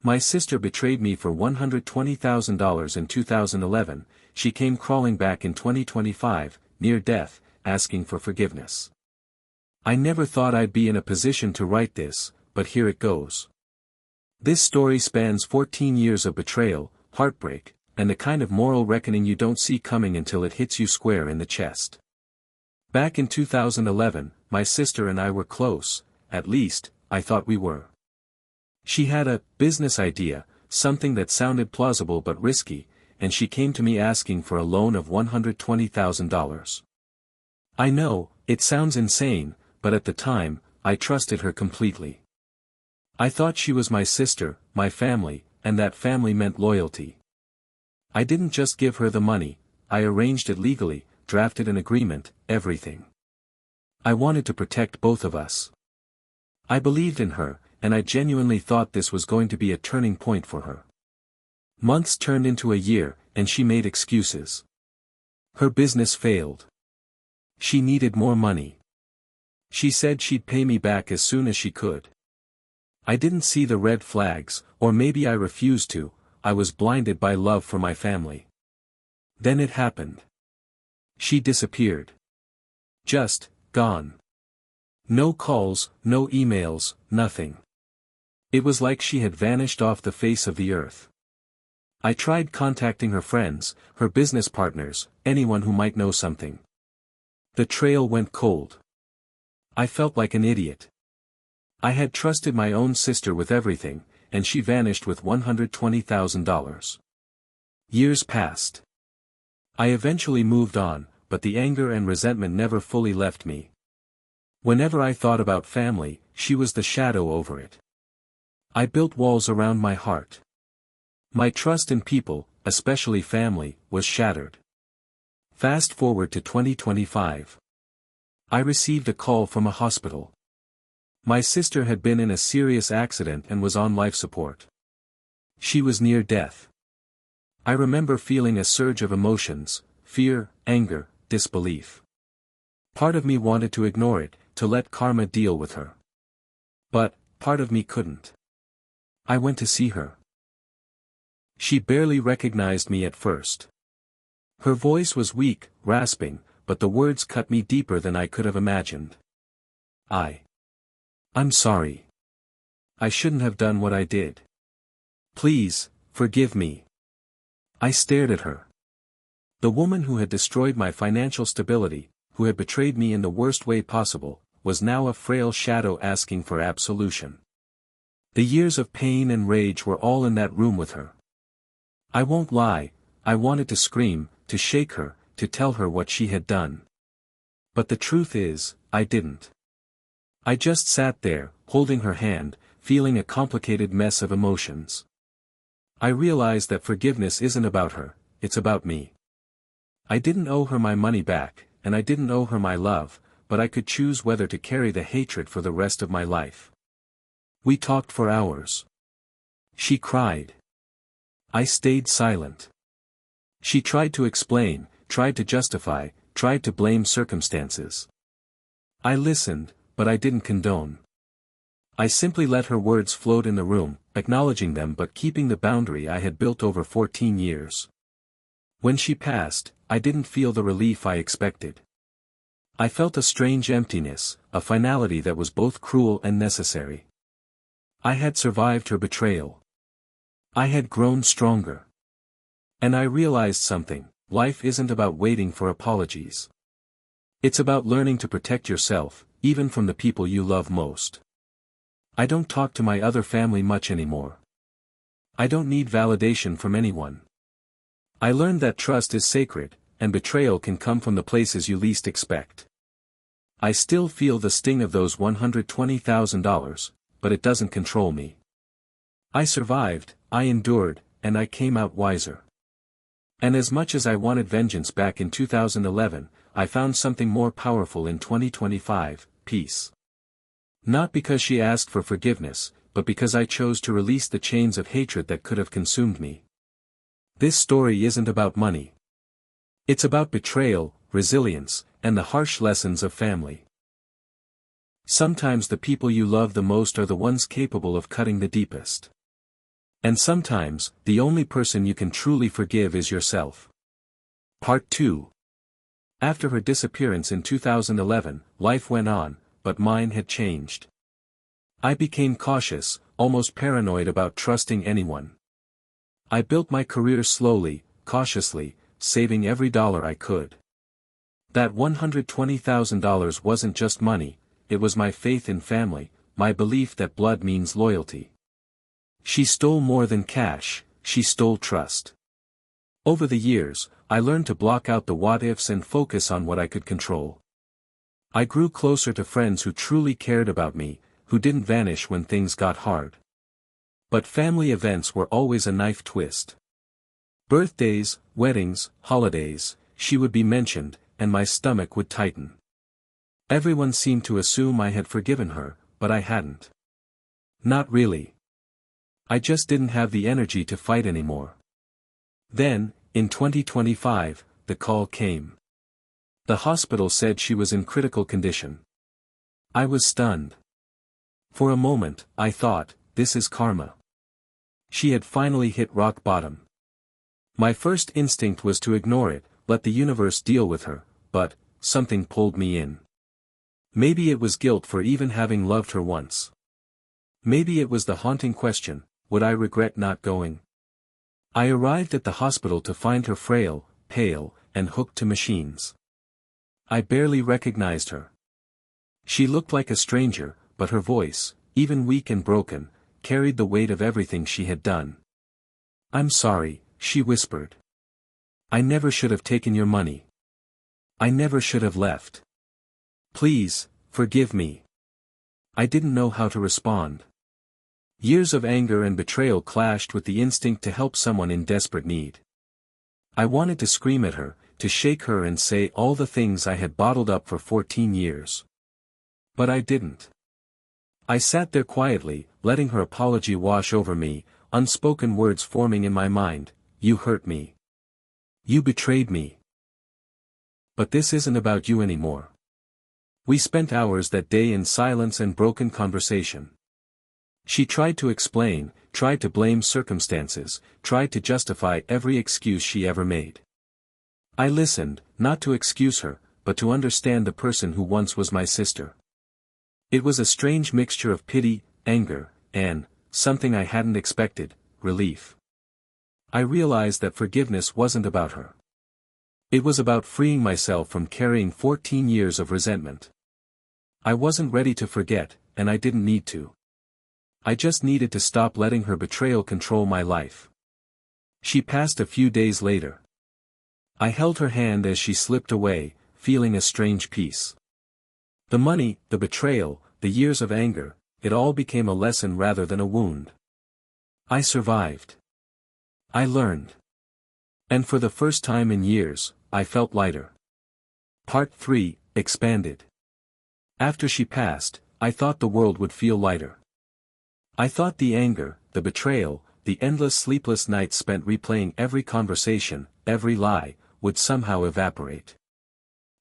My sister betrayed me for $120,000 in 2011, she came crawling back in 2025, near death, asking for forgiveness. I never thought I'd be in a position to write this, but here it goes. This story spans 14 years of betrayal, heartbreak, and the kind of moral reckoning you don't see coming until it hits you square in the chest. Back in 2011, my sister and I were close, at least, I thought we were. She had a business idea, something that sounded plausible but risky, and she came to me asking for a loan of $120,000. I know, it sounds insane, but at the time, I trusted her completely. I thought she was my sister, my family, and that family meant loyalty. I didn't just give her the money, I arranged it legally, drafted an agreement, everything. I wanted to protect both of us. I believed in her, and I genuinely thought this was going to be a turning point for her. Months turned into a year, and she made excuses. Her business failed. She needed more money. She said she'd pay me back as soon as she could. I didn't see the red flags, or maybe I refused to, I was blinded by love for my family. Then it happened. She disappeared. Just, gone. No calls, no emails, nothing. It was like she had vanished off the face of the earth. I tried contacting her friends, her business partners, anyone who might know something. The trail went cold. I felt like an idiot. I had trusted my own sister with everything, and she vanished with $120,000. Years passed. I eventually moved on, but the anger and resentment never fully left me. Whenever I thought about family, she was the shadow over it. I built walls around my heart. My trust in people, especially family, was shattered. Fast forward to 2025. I received a call from a hospital. My sister had been in a serious accident and was on life support. She was near death. I remember feeling a surge of emotions, fear, anger, disbelief. Part of me wanted to ignore it, to let karma deal with her. But, part of me couldn't. I went to see her. She barely recognized me at first. Her voice was weak, rasping, but the words cut me deeper than I could have imagined. I'm sorry. I shouldn't have done what I did. Please, forgive me. I stared at her. The woman who had destroyed my financial stability, who had betrayed me in the worst way possible, was now a frail shadow asking for absolution. The years of pain and rage were all in that room with her. I won't lie, I wanted to scream, to shake her, to tell her what she had done. But the truth is, I didn't. I just sat there, holding her hand, feeling a complicated mess of emotions. I realized that forgiveness isn't about her, it's about me. I didn't owe her my money back, and I didn't owe her my love, but I could choose whether to carry the hatred for the rest of my life. We talked for hours. She cried. I stayed silent. She tried to explain, tried to justify, tried to blame circumstances. I listened, but I didn't condone. I simply let her words float in the room, acknowledging them but keeping the boundary I had built over 14 years. When she passed, I didn't feel the relief I expected. I felt a strange emptiness, a finality that was both cruel and necessary. I had survived her betrayal. I had grown stronger. And I realized something, life isn't about waiting for apologies. It's about learning to protect yourself, even from the people you love most. I don't talk to my other family much anymore. I don't need validation from anyone. I learned that trust is sacred, and betrayal can come from the places you least expect. I still feel the sting of those $120,000, but it doesn't control me. I survived, I endured, and I came out wiser. And as much as I wanted vengeance back in 2011, I found something more powerful in 2025, peace. Not because she asked for forgiveness, but because I chose to release the chains of hatred that could have consumed me. This story isn't about money. It's about betrayal, resilience, and the harsh lessons of family. Sometimes the people you love the most are the ones capable of cutting the deepest. And sometimes, the only person you can truly forgive is yourself. Part 2. After her disappearance in 2011, life went on, but mine had changed. I became cautious, almost paranoid about trusting anyone. I built my career slowly, cautiously, saving every dollar I could. That $120,000 wasn't just money, it was my faith in family, my belief that blood means loyalty. She stole more than cash, she stole trust. Over the years, I learned to block out the what-ifs and focus on what I could control. I grew closer to friends who truly cared about me, who didn't vanish when things got hard. But family events were always a knife twist. Birthdays, weddings, holidays, she would be mentioned, and my stomach would tighten. Everyone seemed to assume I had forgiven her, but I hadn't. Not really. I just didn't have the energy to fight anymore. Then, in 2025, the call came. The hospital said she was in critical condition. I was stunned. For a moment, I thought, this is karma. She had finally hit rock bottom. My first instinct was to ignore it, let the universe deal with her, but something pulled me in. Maybe it was guilt for even having loved her once. Maybe it was the haunting question, would I regret not going? I arrived at the hospital to find her frail, pale, and hooked to machines. I barely recognized her. She looked like a stranger, but her voice, even weak and broken, carried the weight of everything she had done. "I'm sorry," she whispered. "I never should have taken your money. I never should have left. Please, forgive me." I didn't know how to respond. Years of anger and betrayal clashed with the instinct to help someone in desperate need. I wanted to scream at her, to shake her and say all the things I had bottled up for 14 years. But I didn't. I sat there quietly, letting her apology wash over me, unspoken words forming in my mind. "You hurt me. You betrayed me. But this isn't about you anymore." We spent hours that day in silence and broken conversation. She tried to explain, tried to blame circumstances, tried to justify every excuse she ever made. I listened, not to excuse her, but to understand the person who once was my sister. It was a strange mixture of pity, anger, and, something I hadn't expected, relief. I realized that forgiveness wasn't about her. It was about freeing myself from carrying 14 years of resentment. I wasn't ready to forget, and I didn't need to. I just needed to stop letting her betrayal control my life. She passed a few days later. I held her hand as she slipped away, feeling a strange peace. The money, the betrayal, the years of anger, it all became a lesson rather than a wound. I survived. I learned. And for the first time in years, I felt lighter. Part 3, expanded. After she passed, I thought the world would feel lighter. I thought the anger, the betrayal, the endless sleepless nights spent replaying every conversation, every lie, would somehow evaporate.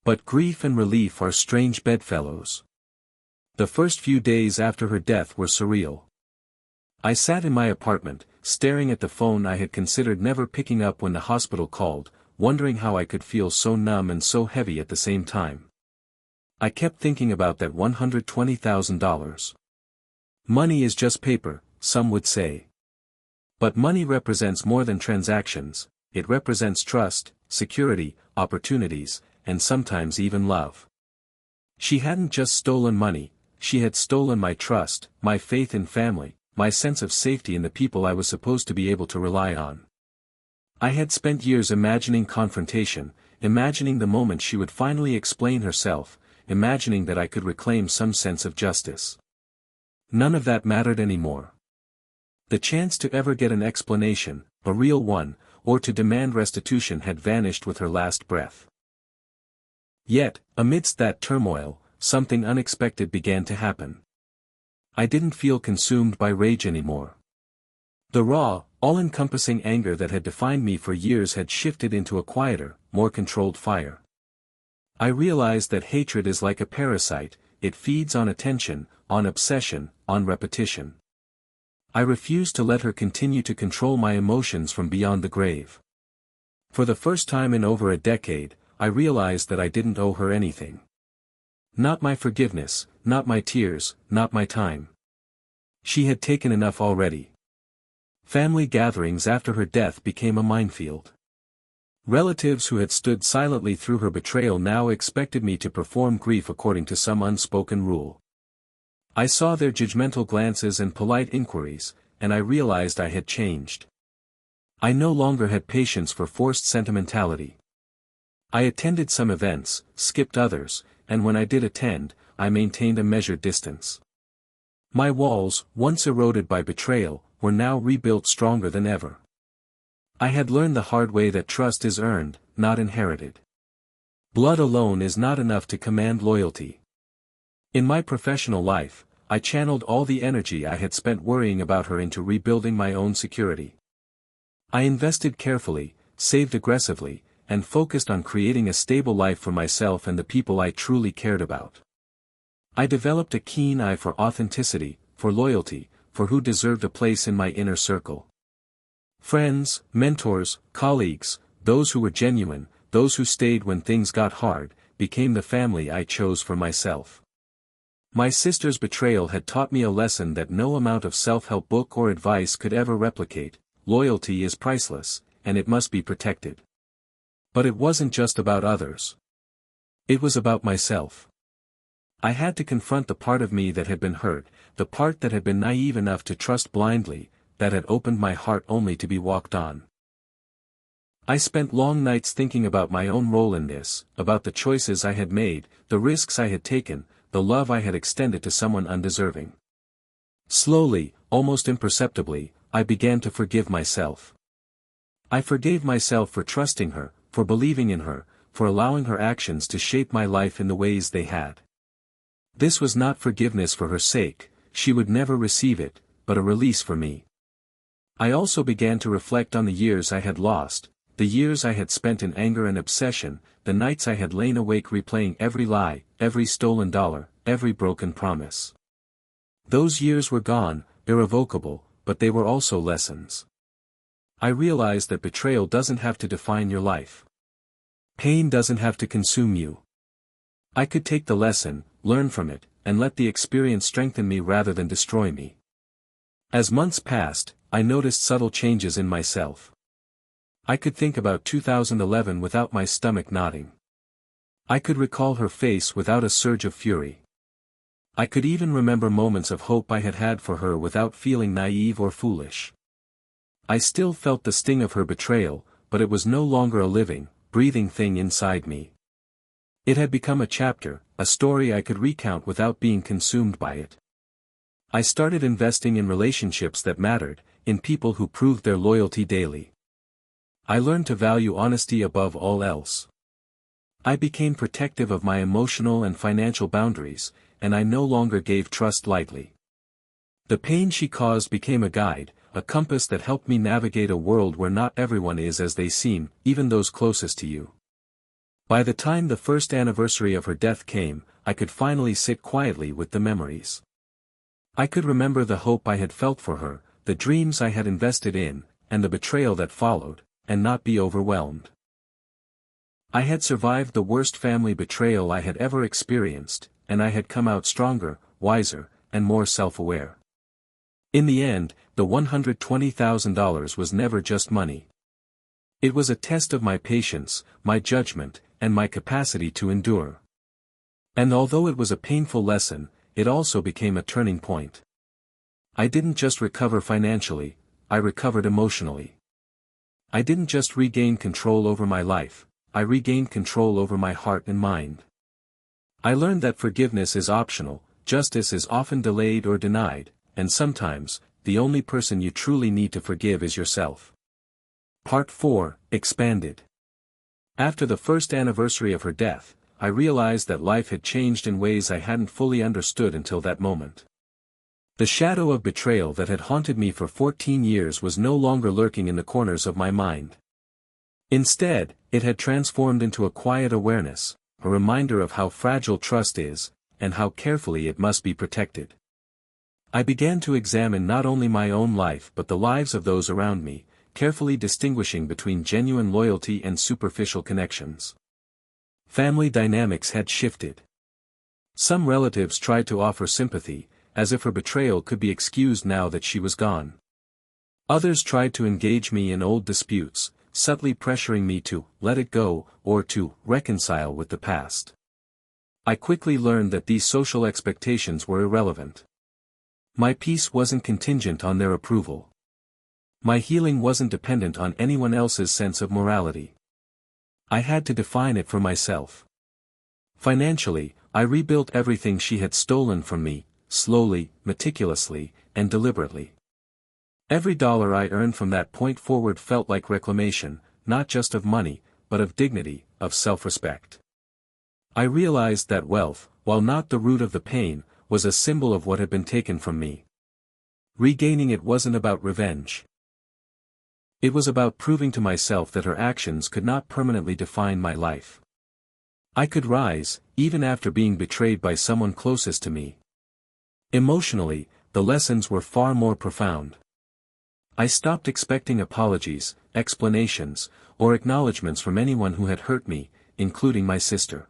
But grief and relief are strange bedfellows. The first few days after her death were surreal. I sat in my apartment, staring at the phone I had considered never picking up when the hospital called, wondering how I could feel so numb and so heavy at the same time. I kept thinking about that $120,000. Money is just paper, some would say. But money represents more than transactions, it represents trust, security, opportunities, and sometimes even love. She hadn't just stolen money, she had stolen my trust, my faith in family, my sense of safety in the people I was supposed to be able to rely on. I had spent years imagining confrontation, imagining the moment she would finally explain herself, imagining that I could reclaim some sense of justice. None of that mattered anymore. The chance to ever get an explanation, a real one, or to demand restitution had vanished with her last breath. Yet, amidst that turmoil, something unexpected began to happen. I didn't feel consumed by rage anymore. The raw, all-encompassing anger that had defined me for years had shifted into a quieter, more controlled fire. I realized that hatred is like a parasite, it feeds on attention, on obsession, on repetition. I refused to let her continue to control my emotions from beyond the grave. For the first time in over a decade, I realized that I didn't owe her anything. Not my forgiveness, not my tears, not my time. She had taken enough already. Family gatherings after her death became a minefield. Relatives who had stood silently through her betrayal now expected me to perform grief according to some unspoken rule. I saw their judgmental glances and polite inquiries, and I realized I had changed. I no longer had patience for forced sentimentality. I attended some events, skipped others, and when I did attend, I maintained a measured distance. My walls, once eroded by betrayal, were now rebuilt stronger than ever. I had learned the hard way that trust is earned, not inherited. Blood alone is not enough to command loyalty. In my professional life, I channeled all the energy I had spent worrying about her into rebuilding my own security. I invested carefully, saved aggressively, and focused on creating a stable life for myself and the people I truly cared about. I developed a keen eye for authenticity, for loyalty, for who deserved a place in my inner circle. Friends, mentors, colleagues, those who were genuine, those who stayed when things got hard, became the family I chose for myself. My sister's betrayal had taught me a lesson that no amount of self-help book or advice could ever replicate: loyalty is priceless, and it must be protected. But it wasn't just about others. It was about myself. I had to confront the part of me that had been hurt, the part that had been naive enough to trust blindly, that had opened my heart only to be walked on. I spent long nights thinking about my own role in this, about the choices I had made, the risks I had taken, the love I had extended to someone undeserving. Slowly, almost imperceptibly, I began to forgive myself. I forgave myself for trusting her, for believing in her, for allowing her actions to shape my life in the ways they had. This was not forgiveness for her sake, she would never receive it, but a release for me. I also began to reflect on the years I had lost, the years I had spent in anger and obsession, the nights I had lain awake replaying every lie, every stolen dollar, every broken promise. Those years were gone, irrevocable, but they were also lessons. I realized that betrayal doesn't have to define your life. Pain doesn't have to consume you. I could take the lesson, learn from it, and let the experience strengthen me rather than destroy me. As months passed, I noticed subtle changes in myself. I could think about 2011 without my stomach knotting. I could recall her face without a surge of fury. I could even remember moments of hope I had had for her without feeling naive or foolish. I still felt the sting of her betrayal, but it was no longer a living, breathing thing inside me. It had become a chapter, a story I could recount without being consumed by it. I started investing in relationships that mattered, in people who proved their loyalty daily. I learned to value honesty above all else. I became protective of my emotional and financial boundaries, and I no longer gave trust lightly. The pain she caused became a guide, a compass that helped me navigate a world where not everyone is as they seem, even those closest to you. By the time the first anniversary of her death came, I could finally sit quietly with the memories. I could remember the hope I had felt for her, the dreams I had invested in, and the betrayal that followed, and not be overwhelmed. I had survived the worst family betrayal I had ever experienced, and I had come out stronger, wiser, and more self-aware. In the end, the $120,000 was never just money. It was a test of my patience, my judgment, and my capacity to endure. And although it was a painful lesson, it also became a turning point. I didn't just recover financially, I recovered emotionally. I didn't just regain control over my life, I regained control over my heart and mind. I learned that forgiveness is optional, justice is often delayed or denied, and sometimes, the only person you truly need to forgive is yourself. Part 4, Expanded. After the first anniversary of her death, I realized that life had changed in ways I hadn't fully understood until that moment. The shadow of betrayal that had haunted me for 14 years was no longer lurking in the corners of my mind. Instead, it had transformed into a quiet awareness, a reminder of how fragile trust is, and how carefully it must be protected. I began to examine not only my own life but the lives of those around me, carefully distinguishing between genuine loyalty and superficial connections. Family dynamics had shifted. Some relatives tried to offer sympathy, as if her betrayal could be excused now that she was gone. Others tried to engage me in old disputes, subtly pressuring me to let it go or to reconcile with the past. I quickly learned that these social expectations were irrelevant. My peace wasn't contingent on their approval. My healing wasn't dependent on anyone else's sense of morality. I had to define it for myself. Financially, I rebuilt everything she had stolen from me, slowly, meticulously, and deliberately. Every dollar I earned from that point forward felt like reclamation, not just of money, but of dignity, of self-respect. I realized that wealth, while not the root of the pain, was a symbol of what had been taken from me. Regaining it wasn't about revenge. It was about proving to myself that her actions could not permanently define my life. I could rise, even after being betrayed by someone closest to me. Emotionally, the lessons were far more profound. I stopped expecting apologies, explanations, or acknowledgments from anyone who had hurt me, including my sister.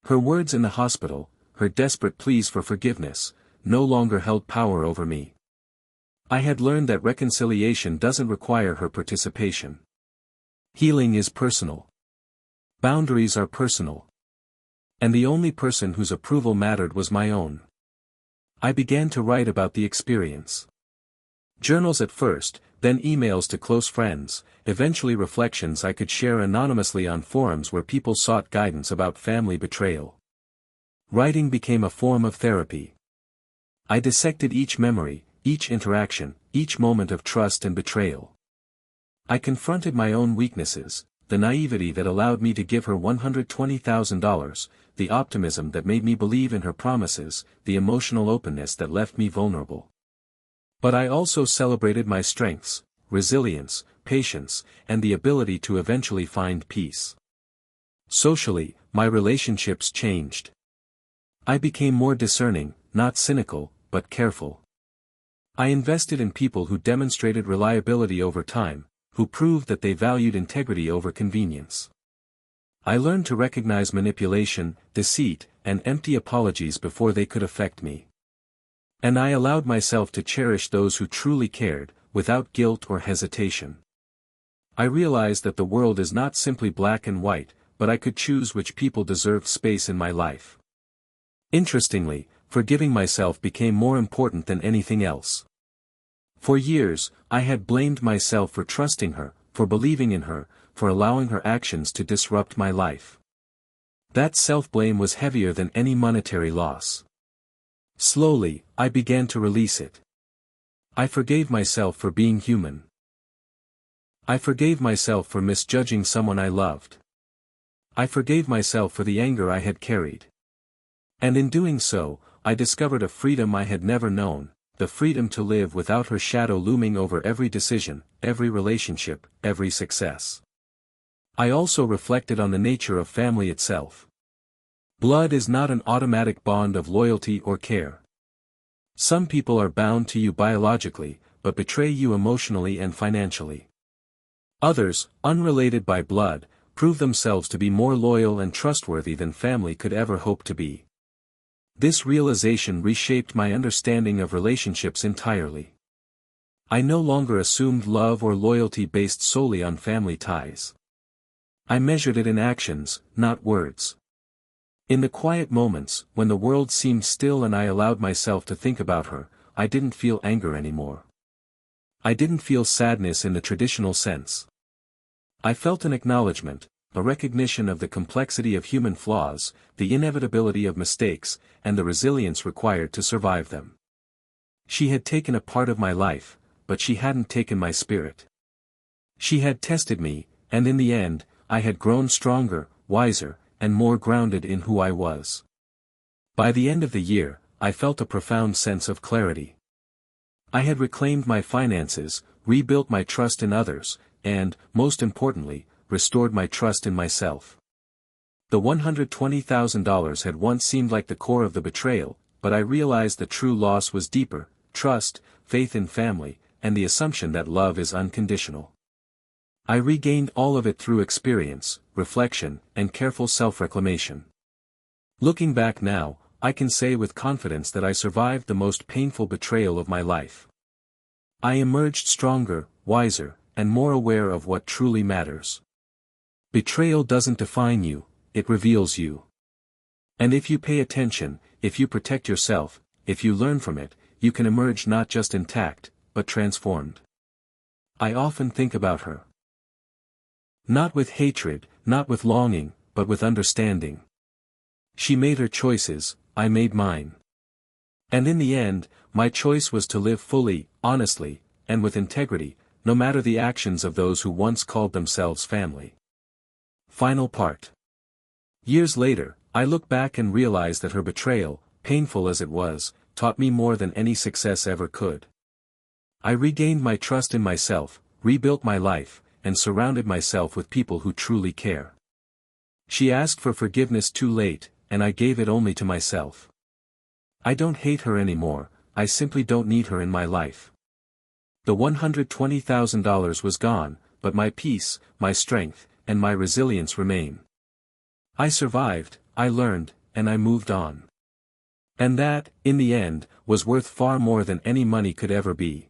Her words in the hospital, her desperate pleas for forgiveness, no longer held power over me. I had learned that reconciliation doesn't require her participation. Healing is personal. Boundaries are personal. And the only person whose approval mattered was my own. I began to write about the experience. Journals at first, then emails to close friends, eventually reflections I could share anonymously on forums where people sought guidance about family betrayal. Writing became a form of therapy. I dissected each memory, each interaction, each moment of trust and betrayal. I confronted my own weaknesses, the naivety that allowed me to give her $120,000, the optimism that made me believe in her promises, the emotional openness that left me vulnerable. But I also celebrated my strengths, resilience, patience, and the ability to eventually find peace. Socially, my relationships changed. I became more discerning, not cynical, but careful. I invested in people who demonstrated reliability over time, who proved that they valued integrity over convenience. I learned to recognize manipulation, deceit, and empty apologies before they could affect me. And I allowed myself to cherish those who truly cared, without guilt or hesitation. I realized that the world is not simply black and white, but I could choose which people deserved space in my life. Interestingly, forgiving myself became more important than anything else. For years, I had blamed myself for trusting her, for believing in her, for allowing her actions to disrupt my life. That self-blame was heavier than any monetary loss. Slowly, I began to release it. I forgave myself for being human. I forgave myself for misjudging someone I loved. I forgave myself for the anger I had carried. And in doing so, I discovered a freedom I had never known, the freedom to live without her shadow looming over every decision, every relationship, every success. I also reflected on the nature of family itself. Blood is not an automatic bond of loyalty or care. Some people are bound to you biologically, but betray you emotionally and financially. Others, unrelated by blood, prove themselves to be more loyal and trustworthy than family could ever hope to be. This realization reshaped my understanding of relationships entirely. I no longer assumed love or loyalty based solely on family ties. I measured it in actions, not words. In the quiet moments, when the world seemed still and I allowed myself to think about her, I didn't feel anger anymore. I didn't feel sadness in the traditional sense. I felt an acknowledgement, a recognition of the complexity of human flaws, the inevitability of mistakes, and the resilience required to survive them. She had taken a part of my life, but she hadn't taken my spirit. She had tested me, and in the end, I had grown stronger, wiser, and more grounded in who I was. By the end of the year, I felt a profound sense of clarity. I had reclaimed my finances, rebuilt my trust in others, and, most importantly, restored my trust in myself. The $120,000 had once seemed like the core of the betrayal, but I realized the true loss was deeper, trust, faith in family, and the assumption that love is unconditional. I regained all of it through experience, reflection, and careful self-reclamation. Looking back now, I can say with confidence that I survived the most painful betrayal of my life. I emerged stronger, wiser, and more aware of what truly matters. Betrayal doesn't define you, it reveals you. And if you pay attention, if you protect yourself, if you learn from it, you can emerge not just intact, but transformed. I often think about her. Not with hatred, not with longing, but with understanding. She made her choices, I made mine. And in the end, my choice was to live fully, honestly, and with integrity, no matter the actions of those who once called themselves family. Final part. Years later, I look back and realize that her betrayal, painful as it was, taught me more than any success ever could. I regained my trust in myself, rebuilt my life, and surrounded myself with people who truly care. She asked for forgiveness too late, and I gave it only to myself. I don't hate her anymore, I simply don't need her in my life. The $120,000 was gone, but my peace, my strength, and my resilience remain. I survived, I learned, and I moved on. And that, in the end, was worth far more than any money could ever be.